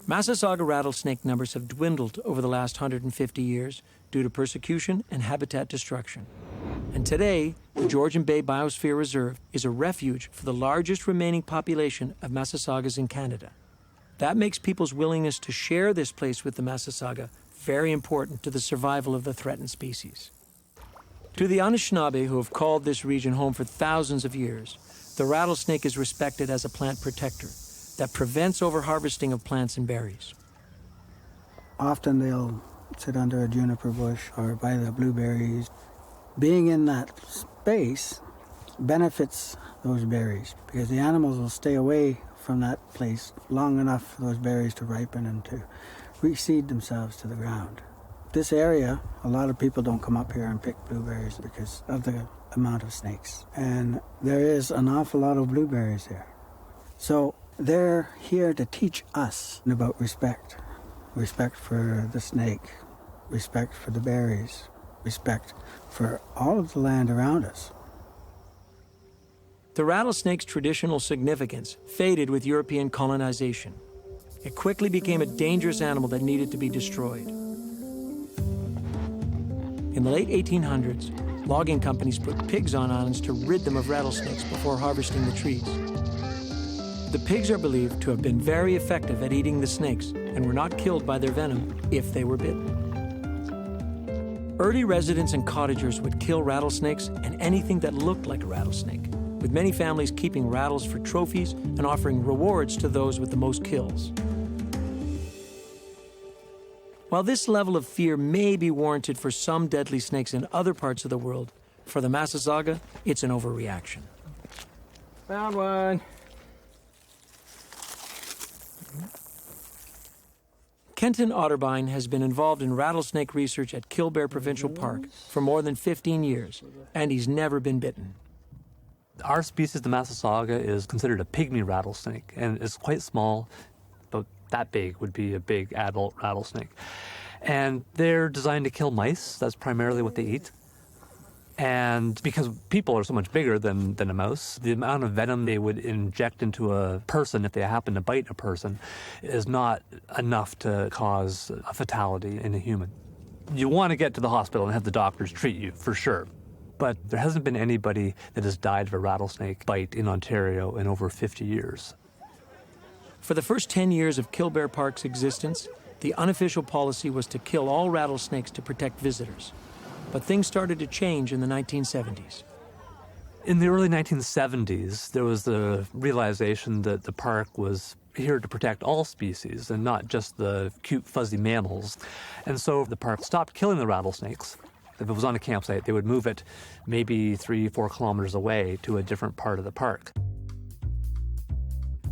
Massasauga rattlesnake numbers have dwindled over the last 150 years due to persecution and habitat destruction. And today, the Georgian Bay Biosphere Reserve is a refuge for the largest remaining population of Massasaugas in Canada. That makes people's willingness to share this place with the Massasauga very important to the survival of the threatened species. To the Anishinaabe, who have called this region home for thousands of years, the rattlesnake is respected as a plant protector that prevents overharvesting of plants and berries. Often they'll sit under a juniper bush or by the blueberries. Being in that space benefits those berries because the animals will stay away from that place long enough for those berries to ripen and to reseed themselves to the ground. This area, a lot of people don't come up here and pick blueberries because of the amount of snakes. And there is an awful lot of blueberries here. So they're here to teach us about respect. Respect for the snake, respect for the berries, respect for all of the land around us. The rattlesnake's traditional significance faded with European colonization. It quickly became a dangerous animal that needed to be destroyed. In the late 1800s, logging companies put pigs on islands to rid them of rattlesnakes before harvesting the trees. The pigs are believed to have been very effective at eating the snakes and were not killed by their venom if they were bitten. Early residents and cottagers would kill rattlesnakes and anything that looked like a rattlesnake, with many families keeping rattles for trophies and offering rewards to those with the most kills. While this level of fear may be warranted for some deadly snakes in other parts of the world, for the Massasauga, it's an overreaction. Found one. Kenton Otterbein has been involved in rattlesnake research at Killbear Provincial Park for more than 15 years, and he's never been bitten. Our species, the Massasauga, is considered a pygmy rattlesnake, and it's quite small. About that big would be a big adult rattlesnake. And they're designed to kill mice. That's primarily what they eat. And because people are so much bigger than a mouse, the amount of venom they would inject into a person if they happen to bite a person is not enough to cause a fatality in a human. You want to get to the hospital and have the doctors treat you, for sure. But there hasn't been anybody that has died of a rattlesnake bite in Ontario in over 50 years. For the first 10 years of Killbear Park's existence, the unofficial policy was to kill all rattlesnakes to protect visitors. But things started to change in the 1970s. In the early 1970s, there was the realization that the park was here to protect all species and not just the cute, fuzzy mammals. And so the park stopped killing the rattlesnakes. If it was on a campsite, they would move it maybe 3-4 kilometers away to a different part of the park.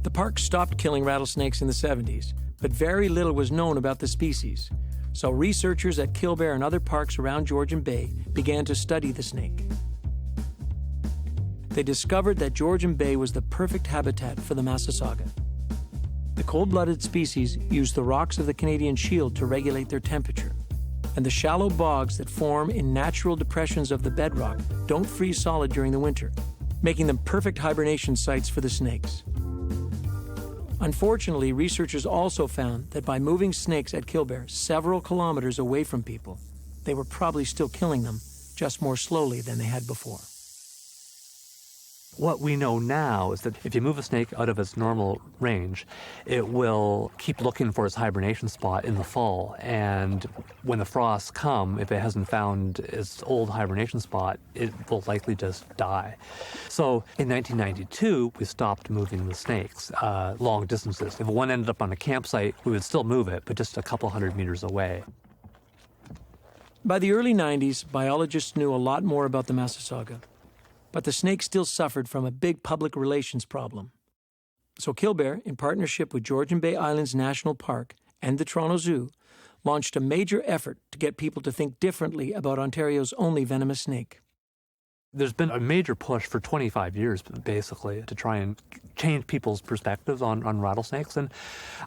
The park stopped killing rattlesnakes in the 70s, but very little was known about the species. So researchers at Killbear and other parks around Georgian Bay began to study the snake. They discovered that Georgian Bay was the perfect habitat for the Massasauga. The cold-blooded species use the rocks of the Canadian Shield to regulate their temperature, and the shallow bogs that form in natural depressions of the bedrock don't freeze solid during the winter, making them perfect hibernation sites for the snakes. Unfortunately, researchers also found that by moving snakes at Killbear several kilometers away from people, they were probably still killing them, just more slowly than they had before. What we know now is that if you move a snake out of its normal range, it will keep looking for its hibernation spot in the fall. And when the frosts come, if it hasn't found its old hibernation spot, it will likely just die. So in 1992, we stopped moving the snakes long distances. If one ended up on a campsite, we would still move it, but just a couple hundred meters away. By the early 90s, biologists knew a lot more about the Massasauga. But the snake still suffered from a big public relations problem. So Killbear, in partnership with Georgian Bay Islands National Park and the Toronto Zoo, launched a major effort to get people to think differently about Ontario's only venomous snake. There's been a major push for 25 years, basically, to try and change people's perspectives on rattlesnakes, and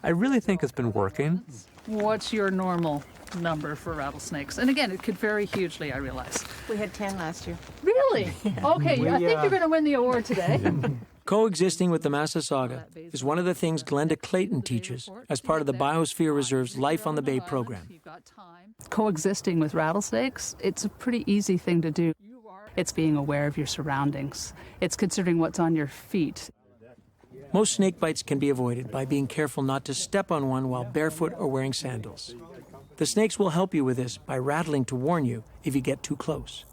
I really think it's been working. What's your normal number for rattlesnakes? And again, it could vary hugely, I realize. We had 10 last year. Really? Okay, I think you're going to win the award today. Coexisting with the Massasauga is one of the things Glenda Clayton teaches as part of the Biosphere Reserve's Life on the Bay program. Coexisting with rattlesnakes, it's a pretty easy thing to do. It's being aware of your surroundings. It's considering what's on your feet. Most snake bites can be avoided by being careful not to step on one while barefoot or wearing sandals. The snakes will help you with this by rattling to warn you if you get too close.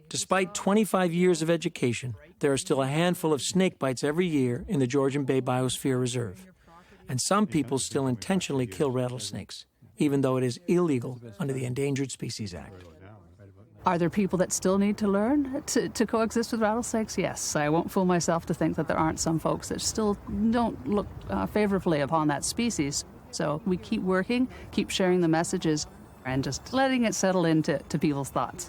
Despite 25 years of education, there are still a handful of snake bites every year in the Georgian Bay Biosphere Reserve. And some people still intentionally kill rattlesnakes, even though it is illegal under the Endangered Species Act. Are there people that still need to learn to coexist with rattlesnakes? Yes. I won't fool myself to think that there aren't some folks that still don't look favorably upon that species. So we keep working, keep sharing the messages, and just letting it settle into people's thoughts.